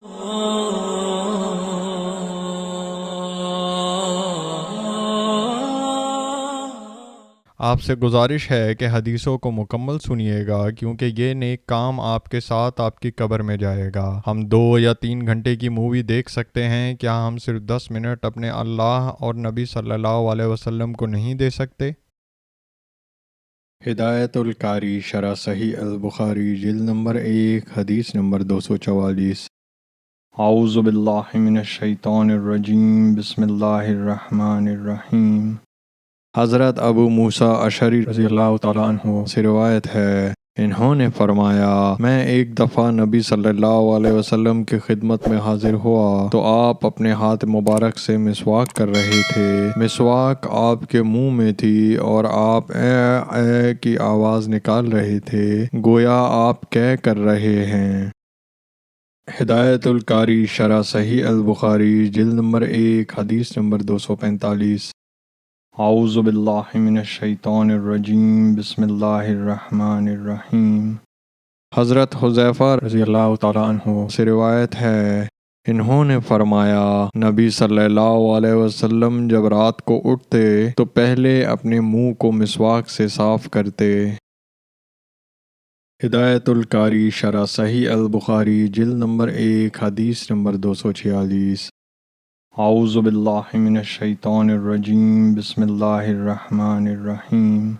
آپ سے گزارش ہے کہ حدیثوں کو مکمل سنیے گا، کیونکہ یہ نیک کام آپ کے ساتھ آپ کی قبر میں جائے گا۔ ہم 2 یا 3 گھنٹے کی مووی دیکھ سکتے ہیں، کیا ہم صرف 10 منٹ اپنے اللہ اور نبی صلی اللہ علیہ وسلم کو نہیں دے سکتے؟ ہدایت القاری شرح صحیح البخاری جلد نمبر 1 حدیث نمبر 244۔ اعوذ باللہ من الشیطان الرجیم، بسم اللہ الرحمن الرحیم۔ حضرت ابو موسیٰ اشعری رضی اللہ تعالیٰ عنہ سے روایت ہے، انہوں نے فرمایا، میں ایک دفعہ نبی صلی اللہ علیہ وسلم کی خدمت میں حاضر ہوا تو آپ اپنے ہاتھ مبارک سے مسواک کر رہے تھے۔ مسواک آپ کے منہ میں تھی اور آپ اے اے کی آواز نکال رہے تھے، گویا آپ کہہ کر رہے ہیں۔ ہدایت القاری شرح صحیح البخاری جلد نمبر 1 حدیث نمبر 245۔ اعوذ باللہ من الشیطان الرجیم، بسم اللہ الرحمن الرحیم۔ حضرت حذیفہ رضی اللہ تعالیٰ عنہ سے روایت ہے، انہوں نے فرمایا، نبی صلی اللہ علیہ وسلم جب رات کو اٹھتے تو پہلے اپنے منہ کو مسواک سے صاف کرتے۔ ہدایت القاری شرح صحیح البخاری جلد نمبر 1 حدیث نمبر 246۔ اعوذ باللہ من الشیطان الرجیم، بسم اللہ الرحمن الرحیم۔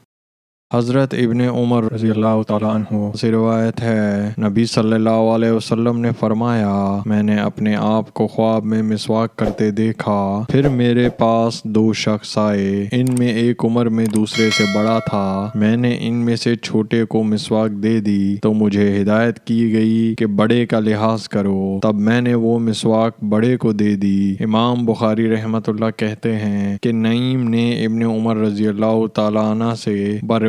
حضرت ابن عمر رضی اللہ تعالیٰ عنہ سے روایت ہے، نبی صلی اللہ علیہ وسلم نے فرمایا، میں نے اپنے آپ کو خواب میں مسواک کرتے دیکھا، پھر میرے پاس 2 شخص آئے، ان میں ایک عمر میں دوسرے سے بڑا تھا، میں نے ان میں سے چھوٹے کو مسواک دے دی تو مجھے ہدایت کی گئی کہ بڑے کا لحاظ کرو، تب میں نے وہ مسواک بڑے کو دے دی۔ امام بخاری رحمۃ اللہ کہتے ہیں کہ نعیم نے ابن عمر رضی اللہ تعالیٰ عنہ سے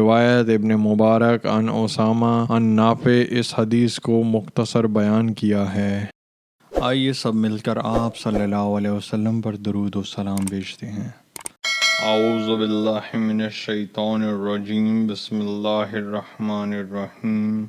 روایت ابن مبارک عن اسامہ عن نافع اس حدیث کو مختصر بیان کیا ہے۔ آئیے سب مل کر آپ صلی اللہ علیہ وسلم پر درود و سلام بھیجتے ہیں۔ اعوذ باللہ من الشیطان الرجیم، بسم اللہ الرحمن الرحیم۔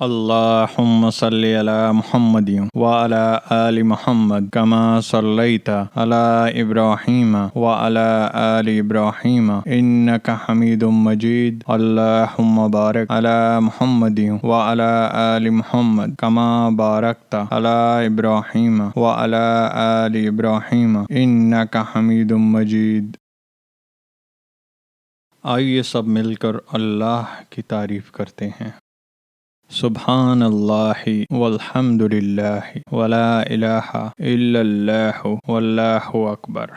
اللہم صلی علی محمد وعلی آل محمد کما صلیت علی ابراہیم وعلی آل ابراہیم انک حمید مجید۔ اللہم بارک علی محمد وعلی آل محمد کما بارکت علی ابراہیم وعلی آل ابراہیم انک حمید مجید۔ آئیے سب مل کر اللہ کی تعریف کرتے ہیں۔ سبحان اللہ والحمد للہ ولا الہ الا اللہ واللہ اکبر۔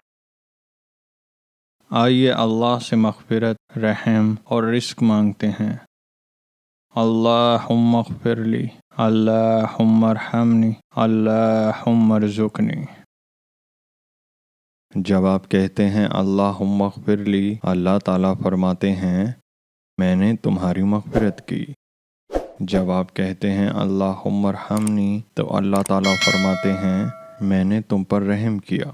آئیے اللہ سے مغفرت، رحم اور رزق مانگتے ہیں۔ اللہم اغفر لی، اللہم ارحمنی، اللہم ارزقنی۔ جب آپ کہتے ہیں اللہم اغفر لی، اللہ تعالیٰ فرماتے ہیں، میں نے تمہاری مغفرت کی۔ جب آپ کہتے ہیں اللہم ارحمنی تو اللہ تعالیٰ فرماتے ہیں، میں نے تم پر رحم کیا۔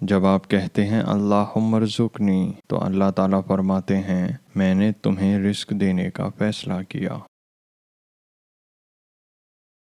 جب آپ کہتے ہیں اللہم ارزقنی تو اللہ تعالیٰ فرماتے ہیں، میں نے تمہیں رزق دینے کا فیصلہ کیا۔